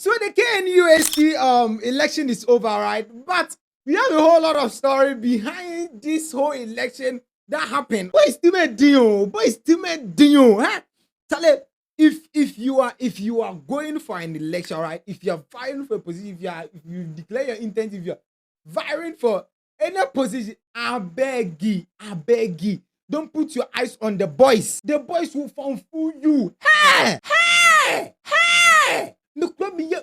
So the KNUST election is over, right? But we have a whole lot of story behind this whole election that happened. Boy, still a deal. Boy, still a deal. Huh? Tell if you are going for an election, right? If you are vying for a position, if you declare your intent, if you are vying for any position, I beg you, don't put your eyes on the boys. The boys will fool you. Hey, hey, hey. Look,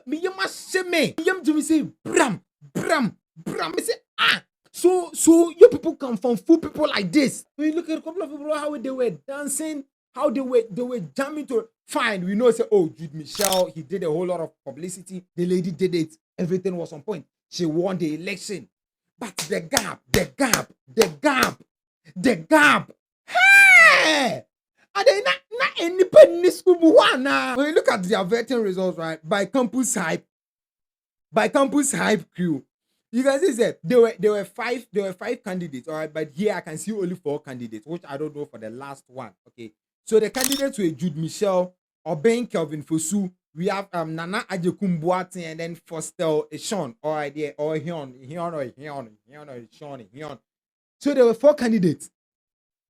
me Jimmy say bram. Me say So you people can fool people like this. When you look at a couple of people, how they were dancing, how they were jamming to fine. We know say, oh, Jude Michelle, he did a whole lot of publicity. The lady did it. Everything was on point. She won the election. But the gap. Hey! And then not any penny school. When you look at their vetting results, right? By campus hype crew, you can see that there were five candidates, all right. But here I can see only 4 candidates, which I don't know for the last one. Okay, so the candidates were Jude Michelle, Obeng Kelvin Fosu. We have Nana Ajekumbuati and then Foster Sean, all right, yeah, or Hyon. So there were 4 candidates,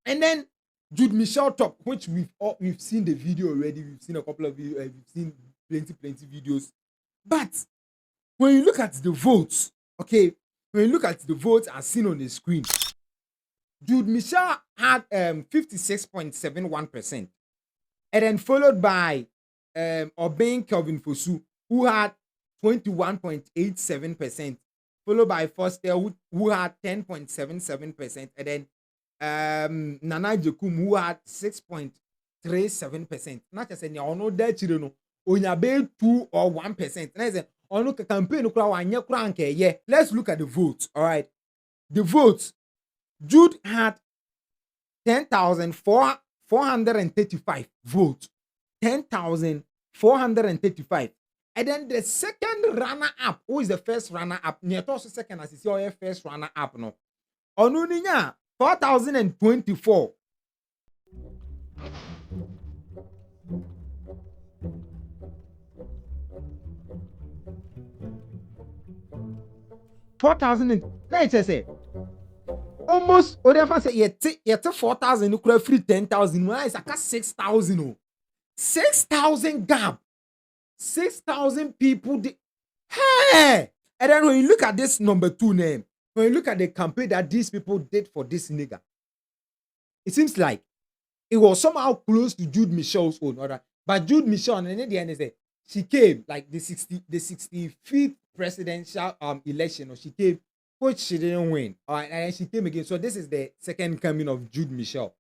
and then Jude Michelle top, which we've seen the video already. We've seen a couple of videos. We've seen plenty videos. But when you look at the votes, okay, when you look at the votes as seen on the screen, Jude Michelle had 56.71%, and then followed by Obeng Kelvin Fosu, who had 21.87%, followed by Foster, who had 10.77%, and then Nana Jekum, who had 6.37%. Not just any ono that you know, onyabe 2 or 1%. And I said, ono campaign yeah. Let's look at the votes. All right, the votes. Jude had 10,435 votes. 10,435. And then the second runner-up, who is the first runner-up? Near also second as you see your first runner-up no. Onuninya 4,024. Say almost whatever say yet 4,000 you free 10,000. Why is like 6,000? 6,000 gap. 6,000 people. Hey! And then when you look at this number 2 name, when you look at the campaign that these people did for this nigga, it seems like it was somehow close to Jude Michelle's own order. But Jude Michelle, and then at the end, they she came like the 65th presidential election, or she came, which she didn't win. All right, and then she came again. So this is the second coming of Jude Michelle.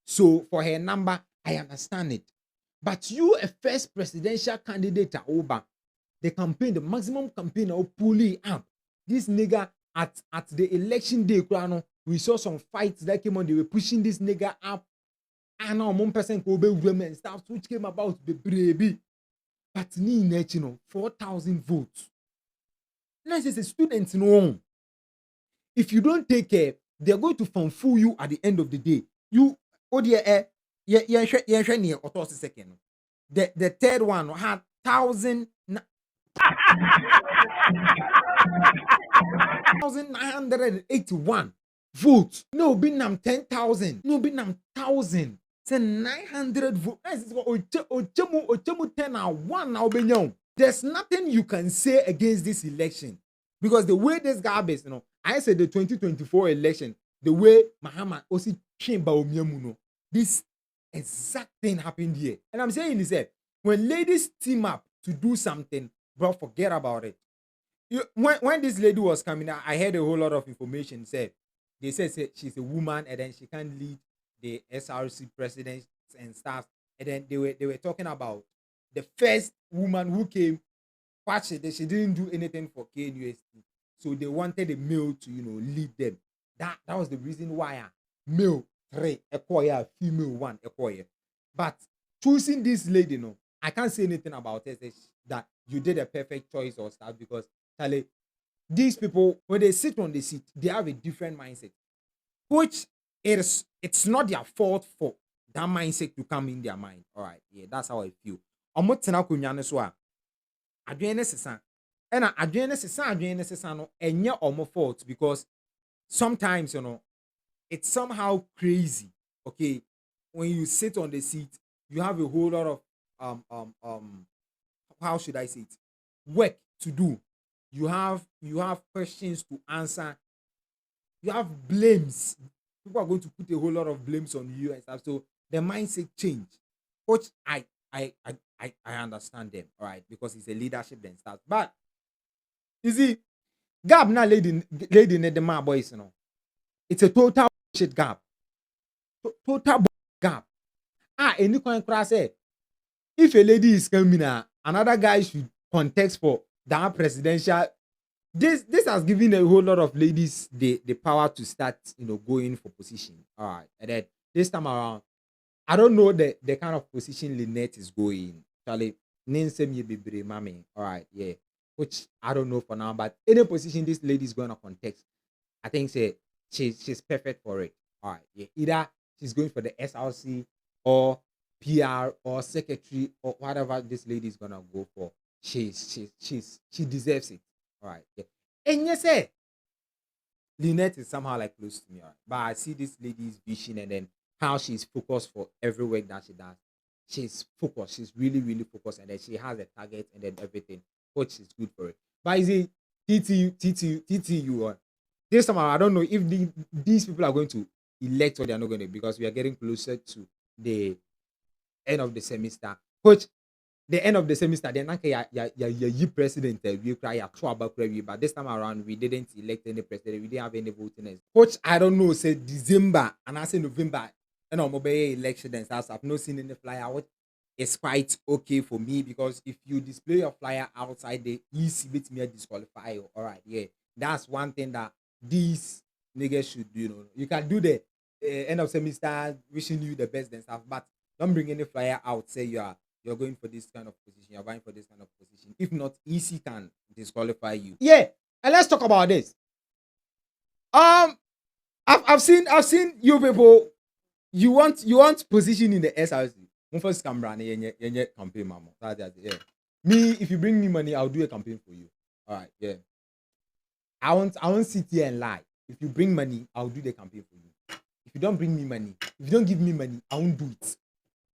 So for her number, I understand it. But you, a first presidential candidate at Oba, the campaign, the maximum campaign, or pulling up this nigga at the election day. We saw some fights that came on. They were pushing this nigga up. And now 1% go be women stuff, which came about the baby. But ni net, 4,000 votes. Now it's a student no. If you don't take care, they're going to fool you at the end of the day. You the third one had 1,981 votes. No, be nam 10,000. No, be nam 1,000. Say 900 votes. There's nothing you can say against this election, because the way this guy is, I said the 2024 election, the way Mahama also came by this exact thing happened here. And I'm saying is that when ladies team up to do something, bro, forget about it. When this lady was coming out, I heard a whole lot of information. They said she's a woman and then she can't lead the SRC presidents and stuff. And then they were talking about the first woman who came, but she didn't do anything for KNUST. So they wanted a male to lead them. That was the reason why male 3 acquire, female 1 acquire. But choosing this lady, I can't say anything about it that you did a perfect choice or stuff, because Charlie, these people, when they sit on the seat, they have a different mindset, which it's not their fault for that mindset to come in their mind. All right, yeah, that's how I feel. adwene sesa and adwene sesa no enye omo fault because sometimes it's somehow crazy. Okay, when you sit on the seat, you have a whole lot of how should I say it, work to do. You have questions to answer. You have blames. People are going to put a whole lot of blames on you and stuff. So the mindset change, which I understand them, all right, because it's a leadership and stuff. But you see, gap now lady in the man boys, it's a total shit gap. Total gap. Any coin crash say if a lady is coming another guy should contest for that presidential. This has given a whole lot of ladies the power to start going for position. All right, and then this time around, I don't know the kind of position Lynette is going. Charlie, name same ye be mommy. All right, yeah, which I don't know for now, but any position this lady is going to contest, I think she's perfect for it. All right, yeah, either she's going for the SRC or PR or secretary or whatever this lady is gonna go for. She deserves it. All right, yeah. And yes, Lynette is somehow like close to me, all right? But I see this lady's vision and then how she's focused for every work that she does. She's focused. She's really, really focused, and then she has a target and then everything, which is good for it. But is it TTU? This time I don't know if these people are going to elect or they are not going to, because we are getting closer to the end of the semester. Coach, the end of the semester, then ya president we cry about but this time around we didn't elect any president, we didn't have any voting. Coach, I don't know, say December and I say November and mobile election and stuff. I've not seen any flyer. What is quite okay for me, because if you display your flyer outside the EC with me disqualify you. All right, yeah, that's one thing that these niggas should do. You can do the end of semester wishing you the best and stuff, but don't bring any flyer out say you're going for this kind of position, you're vying for this kind of position. If not, EC can disqualify you. Yeah, and let's talk about this. I've seen you people. You want position in the SRC. First camera, campaign, mama. Yeah. Me, if you bring me money, I'll do a campaign for you. All right, yeah. I won't sit here and lie. If you bring money, I'll do the campaign for you. If you don't bring me money, if you don't give me money, I won't do it.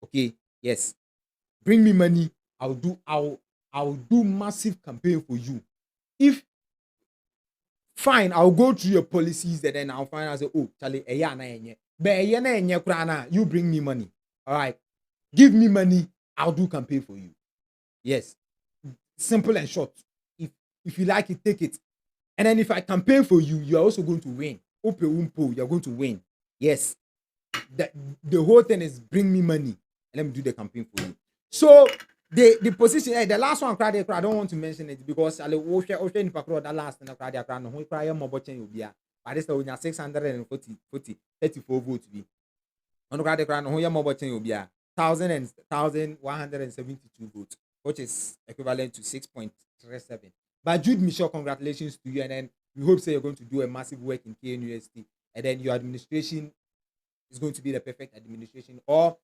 Okay, yes. Bring me money, I'll do massive campaign for you. If fine, I'll go through your policies and then I'll find out say, oh, Charlie, but you bring me money. All right, give me money, I'll do campaign for you. Yes, simple and short. If you like it, take it. And then if I campaign for you, you're also going to win. You're going to win. Yes, the whole thing is bring me money and let me do the campaign for you. So the position, the last one, I don't want to mention it because I that last and but this is 634 votes. On the crowd, 1,172 votes, which is equivalent to 6.37. But Jude Michelle, congratulations to you, and then we hope you're going to do a massive work in KNUST, and then your administration is going to be the perfect administration, or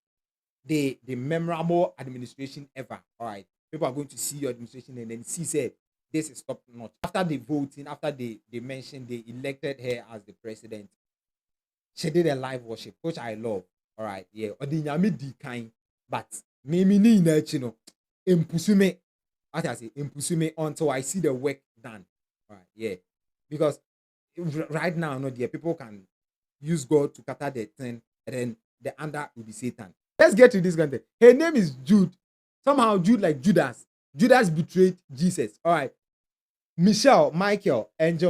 the memorable administration ever. All right, people are going to see your administration and then see say this is top notch. After the voting, after they mentioned they elected her as the president, she did a live worship, which I love. All right, yeah. Or the nyami di kind, but maybe ni na chino impusume. As I say, impusume until I see the work done. All right, yeah, because right now, no, dear, people can use God to cater the thing, and then the under will be Satan. Let's get to this content. Her name is Jude. Somehow Jude like Judas. Judas betrayed Jesus. All right. Angel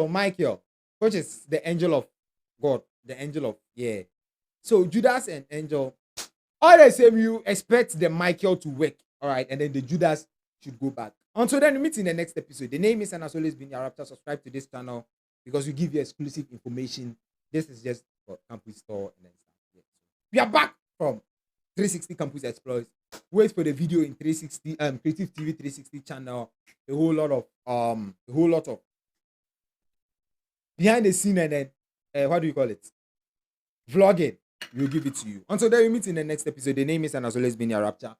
Michael, which is the angel of God, the angel of, yeah. So Judas and Angel, all the same, you expect the Michael to work. All right. And then the Judas should go back. Until then, we meet in the next episode. The name is and has always been Yhaw Rapture. Subscribe to this channel because we give you exclusive information. This is just for Campus Store and then stuff. Yeah. We are back from 360 Campus Explorers. Wait for the video in 360 Creative TV 360 channel. A whole lot of behind the scene and then what do you call it? Vlogging. We'll give it to you. Until then, we meet in the next episode. The name is and has always been Yhaw Rapture.